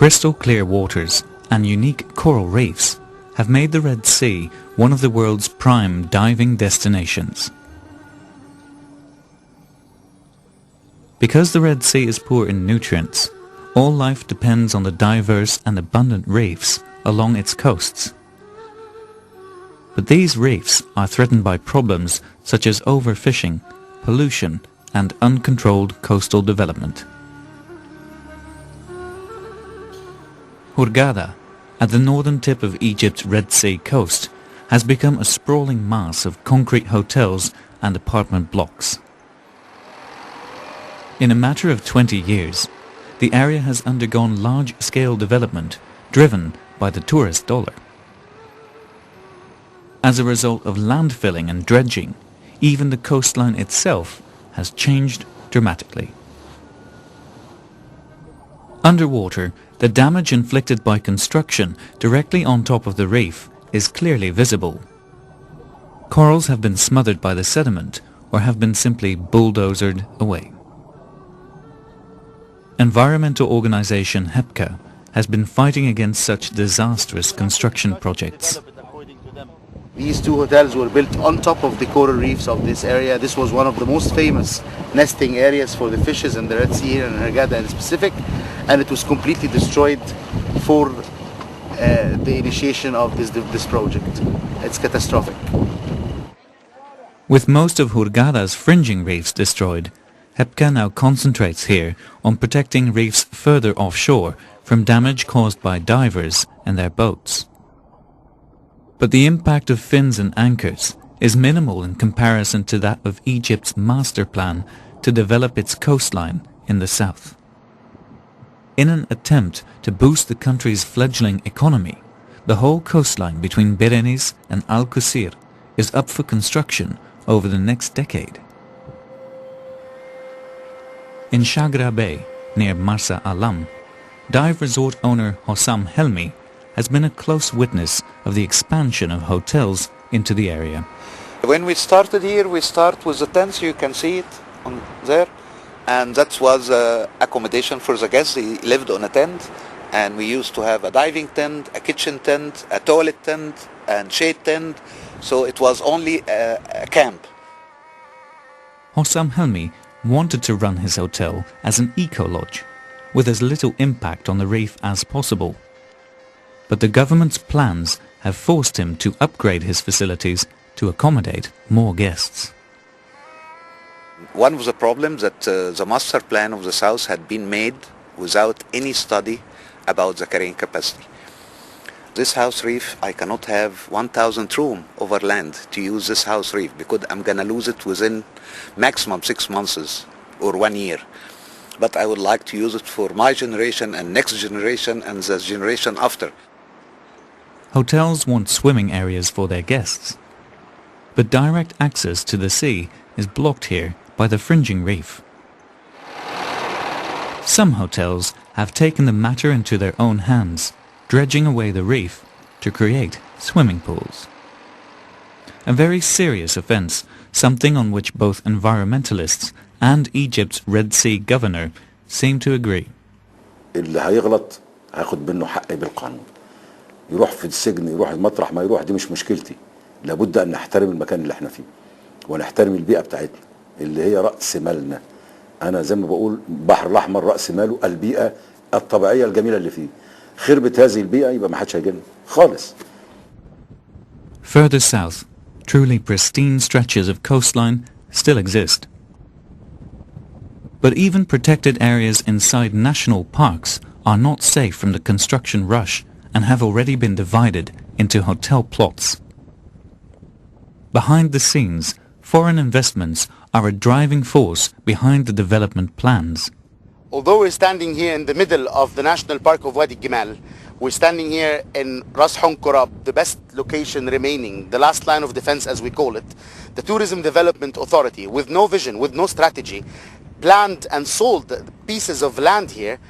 Crystal clear waters and unique coral reefs have made the Red Sea one of the world's prime diving destinations. Because the Red Sea is poor in nutrients, all life depends on the diverse and abundant reefs along its coasts. But these reefs are threatened by problems such as overfishing, pollution, and uncontrolled coastal development. Hurghada, at the northern tip of Egypt's Red Sea coast, has become a sprawling mass of concrete hotels and apartment blocks. In a matter of 20 years, the area has undergone large-scale development driven by the tourist dollar. As a result of landfilling and dredging, even the coastline itself has changed dramatically. Underwater, the damage inflicted by construction directly on top of the reef is clearly visible. Corals have been smothered by the sediment or have been simply bulldozered away. Environmental organization HEPCA has been fighting against such disastrous construction projects. These two hotels were built on top of the coral reefs of this area. This was one of the most famous nesting areas for the fishes in the Red Sea here in Hurghada in specific, and it was completely destroyed for the initiation of this project. It's catastrophic. With most of Hurghada's fringing reefs destroyed, HEPCA now concentrates here on protecting reefs further offshore from damage caused by divers and their boats. But the impact of fins and anchors is minimal in comparison to that of Egypt's master plan to develop its coastline in the south. In an attempt to boost the country's fledgling economy, the whole coastline between Berenice and Al Qusir is up for construction over the next decade. In Shagra Bay, near Marsa Alam, dive resort owner Hossam Helmi has been a close witness of the expansion of hotels into the area. When we started here, we start with the tents, you can see it on there, and that was accommodation for the guests. They lived on a tent, and we used to have a diving tent, a kitchen tent, a toilet tent, and shade tent, so it was only a camp. Hossam Helmi wanted to run his hotel as an eco-lodge, with as little impact on the reef as possible. But the government's plans have forced him to upgrade his facilities to accommodate more guests. One of the problems that the master plan of the South had been made without any study about the carrying capacity. This house reef, I cannot have 1,000 room over land to use this house reef because I'm going to lose it within maximum 6 months or 1 year. But I would like to use it for my generation and next generation and the generation after. Hotels want swimming areas for their guests, but direct access to the sea is blocked here by the fringing reef. Some hotels have taken the matter into their own hands, dredging away the reef to create swimming pools. A very serious offence, something on which both environmentalists and Egypt's Red Sea governor seem to agree. اللي هيغلط هاخد منه حقي بالقانون. يروح في السجن، يروح مطرح ما يروح، دي مش مشكلتي. لابد أن نحترم المكان اللي احنا فيه ونحترم البيئة بتاعتنا اللي هي رأس مالنا. أنا زي ما بقول البحر الأحمر رأس ماله البيئة الطبيعية الجميلة اللي فيه. خربت هذه البيئة يبقى ما حدش هيجينا خالص. Further south, truly pristine stretches of coastline still exist. But even protected areas inside national parks are not safe from the construction rush and have already been divided into hotel plots. Behind the scenes, foreign investments are a driving force behind the development plans. Although we're standing here in the middle of the National Park of Wadi Gimal, we're standing here in Ras Honkorab, the best location remaining, the last line of defense as we call it. The Tourism Development Authority, with no vision, with no strategy, planned and sold pieces of land here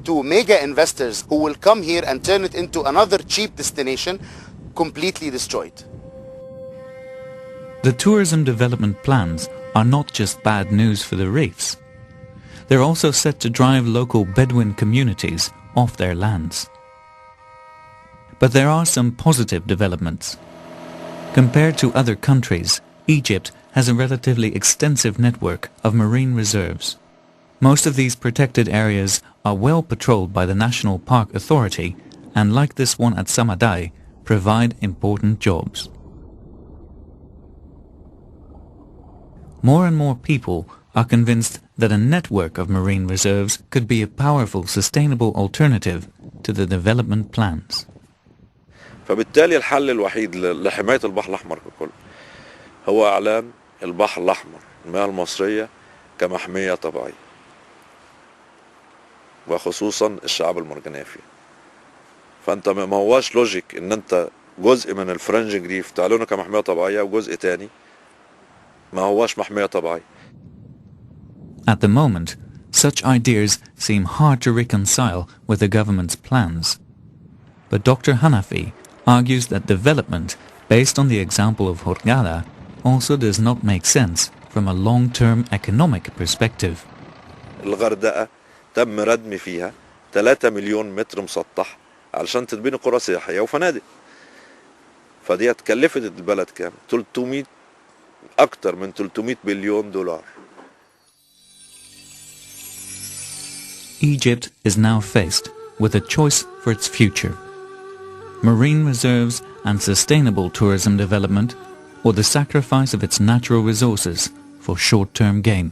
to mega investors who will come here and turn it into another cheap destination, completely destroyed. The tourism development plans are not just bad news for the reefs. They're also set to drive local Bedouin communities off their lands. But there are some positive developments. Compared to other countries, Egypt has a relatively extensive network of marine reserves. Most of these protected areas are well patrolled by the National Park Authority and, like this one at Samadai, provide important jobs. More and more people are convinced that a network of marine reserves could be a powerful, sustainable alternative to the development plans. فبالتالي الحل الوحيد لحماية البحر الأحمر ككل هو إعلان البحر الأحمر المياه المصرية كمحمية طبيعية، وخصوصا الشعاب المرجانية فيها. فأنت ما هواش لوجيك إن أنت جزء من الفرنجنج ريف تعلنه كمحمية طبيعية وجزء تاني ما هواش محمية طبيعية. At the moment, such ideas seem hard to reconcile with the government's plans. But Dr. Hanafi argues that development based on the example of Hurghada also does not make sense from a long-term economic perspective. الغردقة تم ردم فيها 3 مليون متر مسطح علشان تتبني قرى سياحية وفنادق. فدي اتكلفت البلد كام؟ 300 أكتر من 300 بليون دولار. Egypt is now faced with a choice for its future. Marine reserves and sustainable tourism development, or the sacrifice of its natural resources for short-term gain.